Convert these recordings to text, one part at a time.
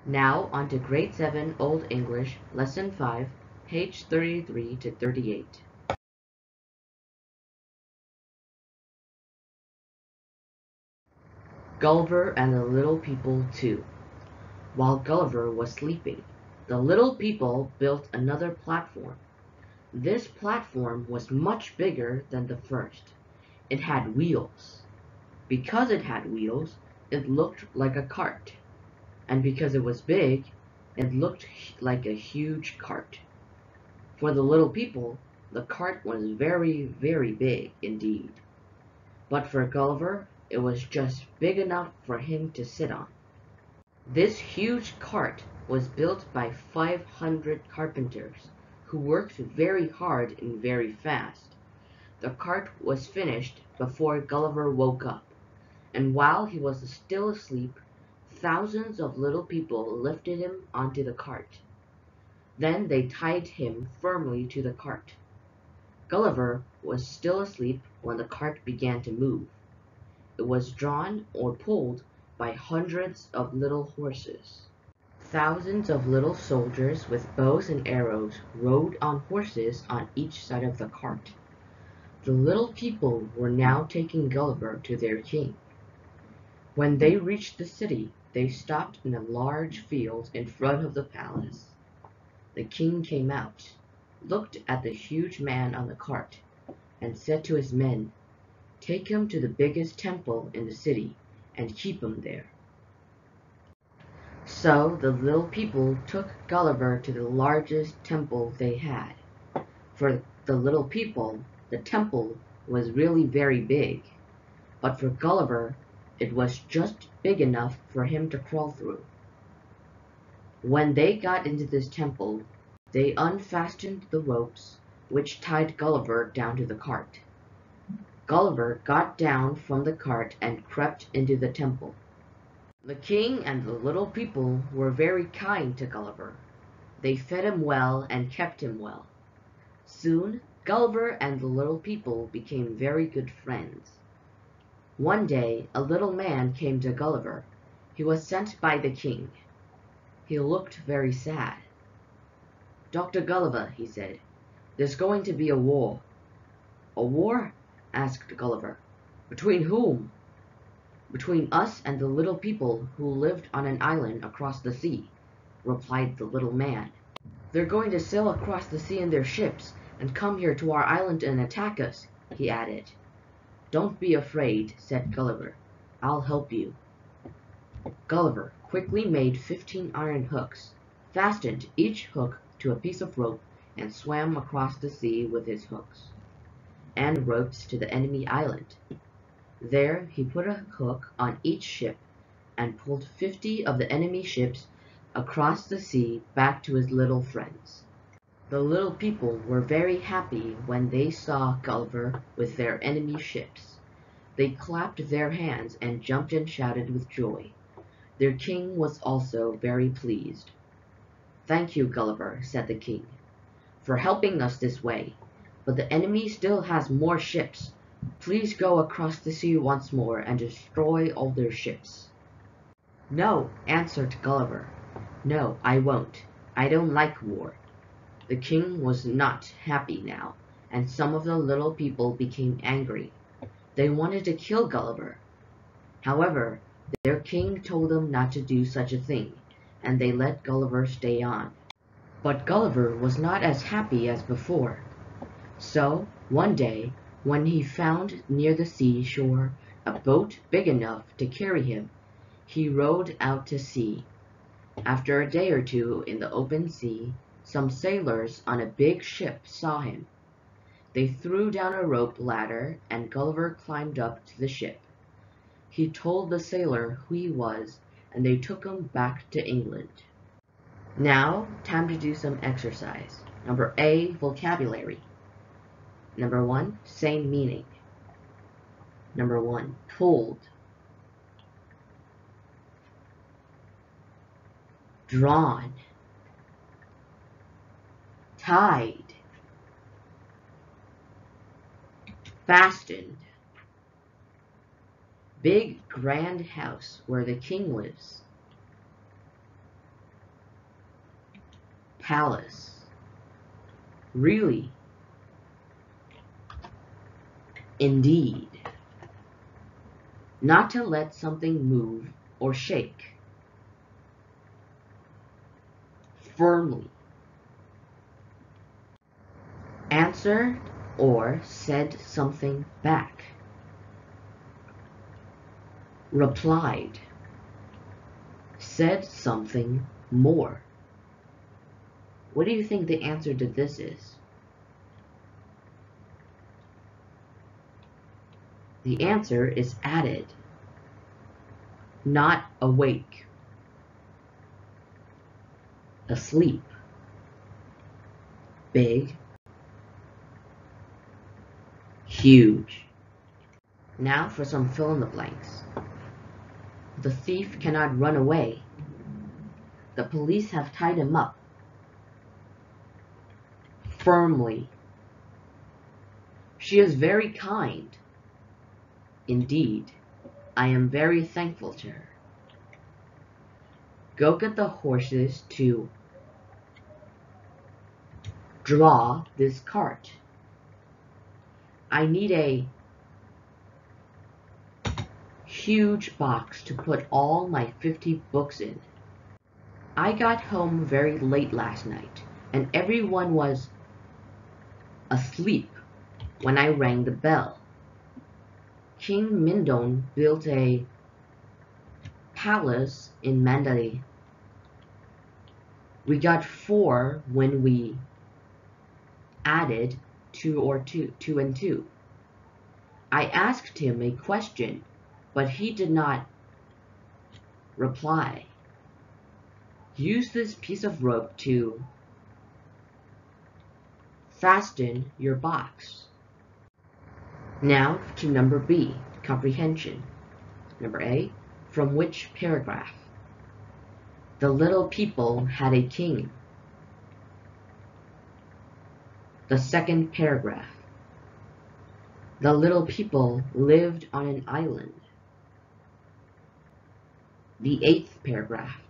Now on to Grade 7 Old English, Lesson 5, page 33 to 38. Gulliver and the Little People Too. While Gulliver was sleeping, the little people built another platform. This platform was much bigger than the first. It had wheels. Because it had wheels, it looked like a cart. And because it was big, it looked like a huge cart. For the little people, the cart was very, very big indeed. But for Gulliver, it was just big enough for him to sit on. This huge cart was built by 500 carpenters, who worked very hard and very fast. The cart was finished before Gulliver woke up, and while he was still asleep, thousands of little people lifted him onto the cart. Then they tied him firmly to the cart. Gulliver was still asleep when the cart began to move. It was drawn or pulled by hundreds of little horses. Thousands of little soldiers with bows and arrows rode on horses on each side of the cart. The little people were now taking Gulliver to their king. When they reached the city, they stopped in a large field in front of the palace. The king came out, looked at the huge man on the cart, and said to his men, "Take him to the biggest temple in the city and keep him there." So the little people took Gulliver to the largest temple they had. For the little people, the temple was really very big, but for Gulliver, it was just big enough for him to crawl through. When they got into this temple, they unfastened the ropes which tied Gulliver down to the cart. Gulliver got down from the cart and crept into the temple. The king and the little people were very kind to Gulliver. They fed him well and kept him well. Soon, Gulliver and the little people became very good friends. One day, a little man came to Gulliver. He was sent by the king. He looked very sad. "Dr. Gulliver," he said, "there's going to be a war." "A war?" asked Gulliver. "Between whom?" "Between us and the little people who lived on an island across the sea," replied the little man. "They're going to sail across the sea in their ships and come here to our island and attack us," he added. "Don't be afraid," said Gulliver. "I'll help you." Gulliver quickly made 15 iron hooks, fastened each hook to a piece of rope, and swam across the sea with his hooks and ropes to the enemy island. There he put a hook on each ship and pulled 50 of the enemy ships across the sea back to his little friends. The little people were very happy when they saw Gulliver with their enemy ships. They clapped their hands and jumped and shouted with joy. Their king was also very pleased. "Thank you, Gulliver," said the king, "for helping us this way, but the enemy still has more ships. Please go across the sea once more and destroy all their ships." "No," answered Gulliver. "No, I won't. I don't like war." The king was not happy now, and some of the little people became angry. They wanted to kill Gulliver. However, their king told them not to do such a thing, and they let Gulliver stay on. But Gulliver was not as happy as before. So, one day, when he found near the seashore a boat big enough to carry him, he rowed out to sea. After a day or two in the open sea, some sailors on a big ship saw him. They threw down a rope ladder, and Gulliver climbed up to the ship. He told the sailor who he was, and they took him back to England. Now, time to do some exercise. Number A, vocabulary. Number 1, same meaning. Number 1, pulled. Drawn. Tied. Fastened. Big grand house where the king lives. palace. Really? Indeed. Not to let something move or shake. Firmly. Answered or said something back. Replied. Said something more. What do you think the answer to this is? The answer is added, not awake, asleep, big, huge. Now for some fill in the blanks. The thief cannot run away. The police have tied him up. Firmly. She is very kind. Indeed, I am very thankful to her. Go get the horses to draw this cart. I need a huge box to put all my 50 books in. I got home very late last night, and everyone was asleep when I rang the bell. King Mindon built a palace in Mandalay. We got 4 when we added 2 and 2. I asked him a question, but he did not reply. Use this piece of rope to fasten your box. Now to number B, comprehension. Number A, from which paragraph? The little people had a king. The second paragraph. The little people lived on an island. The 8th paragraph.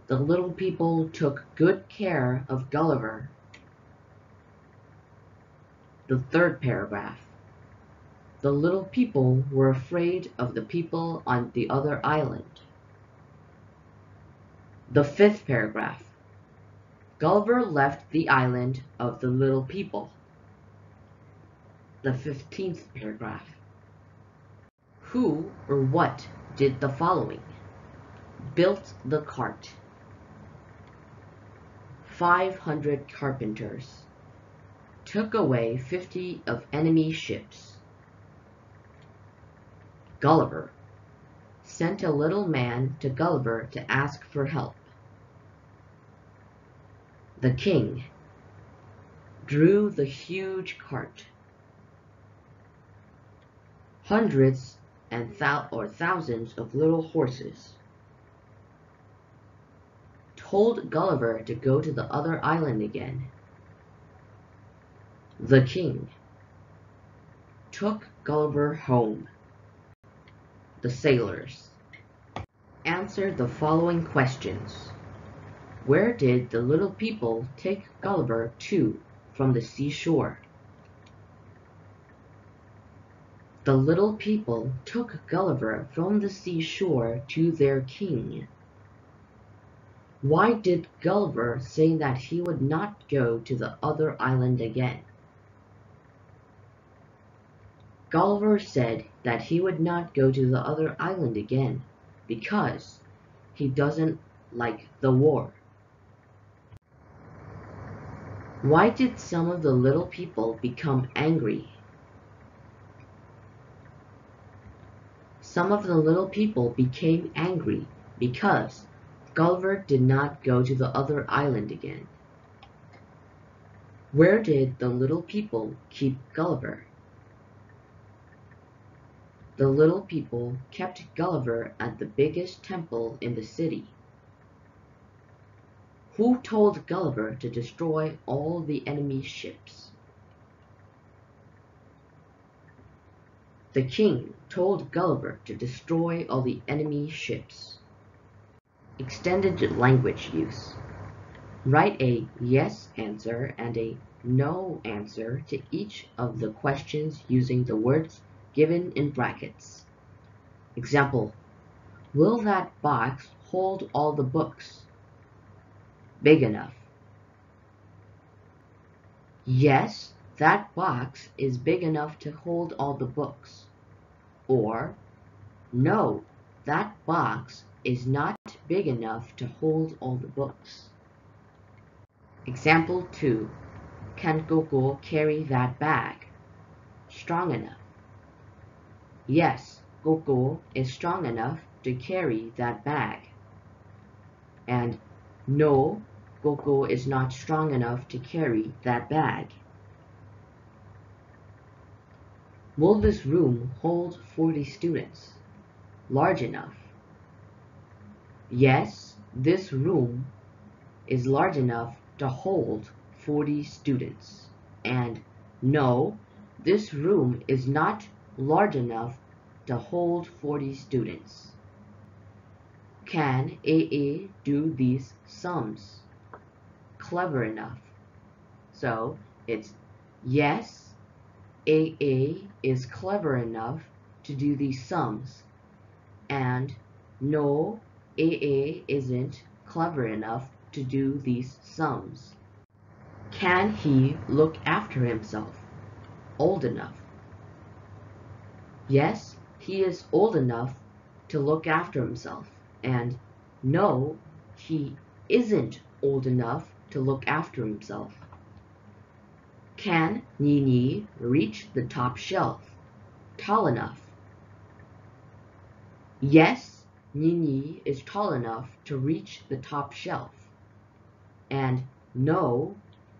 The little people took good care of Gulliver. The 3rd paragraph. The little people were afraid of the people on the other island. The 5th paragraph. Gulliver left the island of the little people. The 15th paragraph. Who or what did the following? Built the cart. 500 carpenters. Took away 50 of enemy ships. Gulliver sent a little man to Gulliver to ask for help. The king drew the huge cart. Hundreds and thousands of little horses. Told Gulliver to go to the other island again. The king took Gulliver home. The sailors answered the following questions. Where did the little people take Gulliver to from the seashore? The little people took Gulliver from the seashore to their king. Why did Gulliver say that he would not go to the other island again? Gulliver said that he would not go to the other island again because he doesn't like the war. Why did some of the little people become angry? Some of the little people became angry because Gulliver did not go to the other island again. Where did the little people keep Gulliver? The little people kept Gulliver at the biggest temple in the city. Who told Gulliver to destroy all the enemy ships? The king told Gulliver to destroy all the enemy ships. Extended language use. Write a yes answer and a no answer to each of the questions using the words given in brackets. Example: will that box hold all the books? Big enough. Yes, that box is big enough to hold all the books. Or, no, that box is not big enough to hold all the books. Example 2. Can Gogo carry that bag? Strong enough. Yes, Gogo is strong enough to carry that bag. And no, Gogo is not strong enough to carry that bag. Will this room hold 40 students? Large enough. Yes, this room is large enough to hold 40 students. And no, this room is not large enough to hold 40 students. Can AA do these sums? Clever enough. So it's yes, AA is clever enough to do these sums. And no, AA isn't clever enough to do these sums. Can he look after himself? Old enough. Yes, he is old enough to look after himself. And no, he isn't old enough to look after himself. Can Nini reach the top shelf? Tall enough. Yes, Nini is tall enough to reach the top shelf. And no,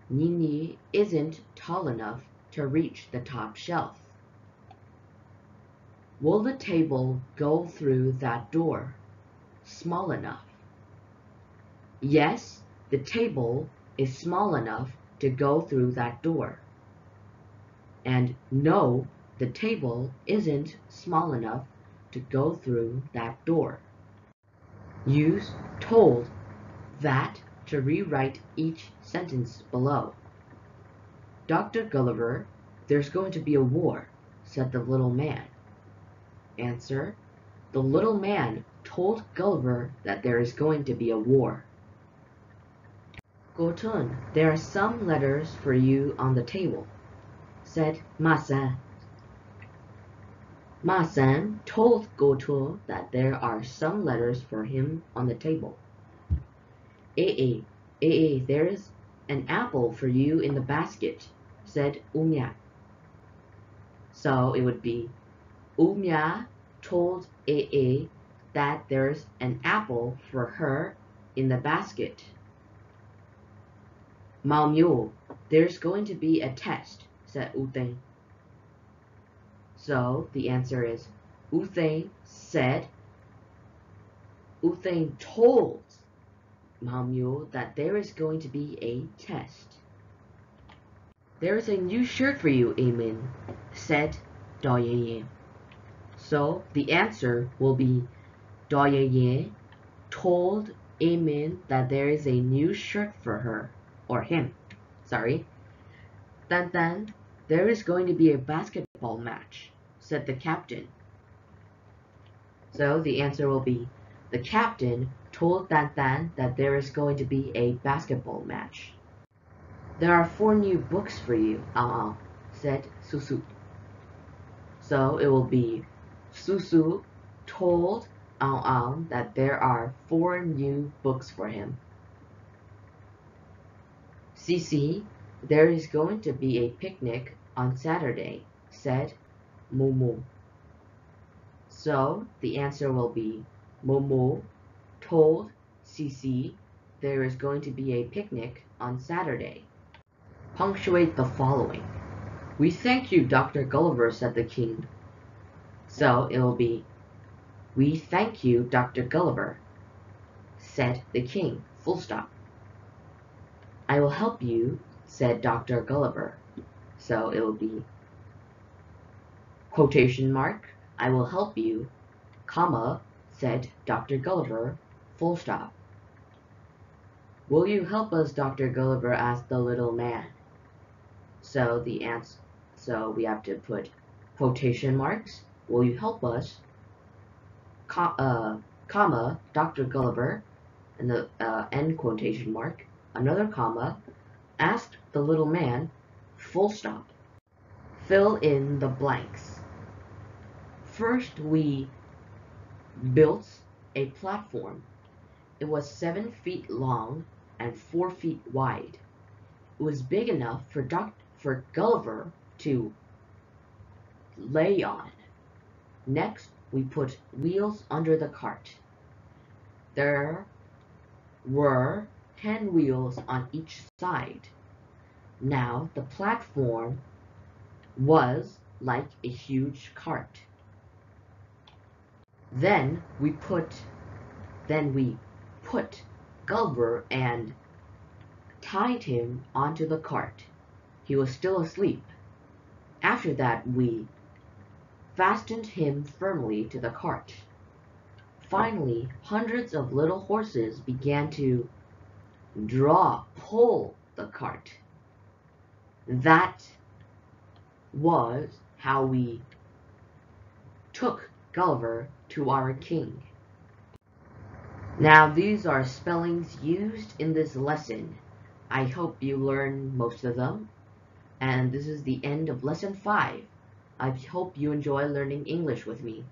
Nini isn't tall enough to reach the top shelf. Will the table go through that door? Small enough. Yes, the table is small enough to go through that door. And no, the table isn't small enough to go through that door. Use told that to rewrite each sentence below. Dr. Gulliver, there's going to be a war, said the little man. Answer: the little man told Gulliver that there is going to be a war. Gotun, there are some letters for you on the table, said Ma San. Ma San told Gotu that there are some letters for him on the table. AA, there is an apple for you in the basket, said Umya. So it would be Umya told AA that there's an apple for her in the basket. Mao Mule, there's going to be a test, said U Thing. So the answer is U Thing told Mao Mule that there is going to be a test. There is a new shirt for you, Amin, said Daw Yin Yin. So the answer will be Daw Yin Yin told Amin that there is a new shirt for her, or him, sorry. Dan Dan, there is going to be a basketball match, said the captain. So the answer will be the captain told Dan Dan that there is going to be a basketball match. There are 4 new books for you, Aung Aung, said Susu. So it will be Susu told Aung Aung that there are 4 new books for him. Cici, there is going to be a picnic on Saturday, said Mumu. So the answer will be Mumu told Cici there is going to be a picnic on Saturday. Punctuate the following. We thank you, Dr. Gulliver, said the king. So it will be we thank you, Dr. Gulliver, said the king, full stop. I will help you, said Dr. Gulliver. So it will be quotation mark, I will help you, comma, said Dr. Gulliver, full stop. Will you help us, Dr. Gulliver? Asked the little man. So we have to put quotation marks. Will you help us? Comma, Dr. Gulliver, and the end quotation mark, another comma, asked the little man, full stop. Fill in the blanks. First, we built a platform. It was 7 feet long and 4 feet wide. It was big enough for Gulliver to lay on. Next, we put wheels under the cart. There were 10 wheels on each side. Now the platform was like a huge cart. Then we put Gulliver and tied him onto the cart. He was still asleep. After that, we fastened him firmly to the cart. Finally, hundreds of little horses began to pull the cart. That was how we took Gulliver to our king. Now, these are spellings used in this lesson. I hope you learn most of them. And this is the end of lesson 5. I hope you enjoy learning English with me.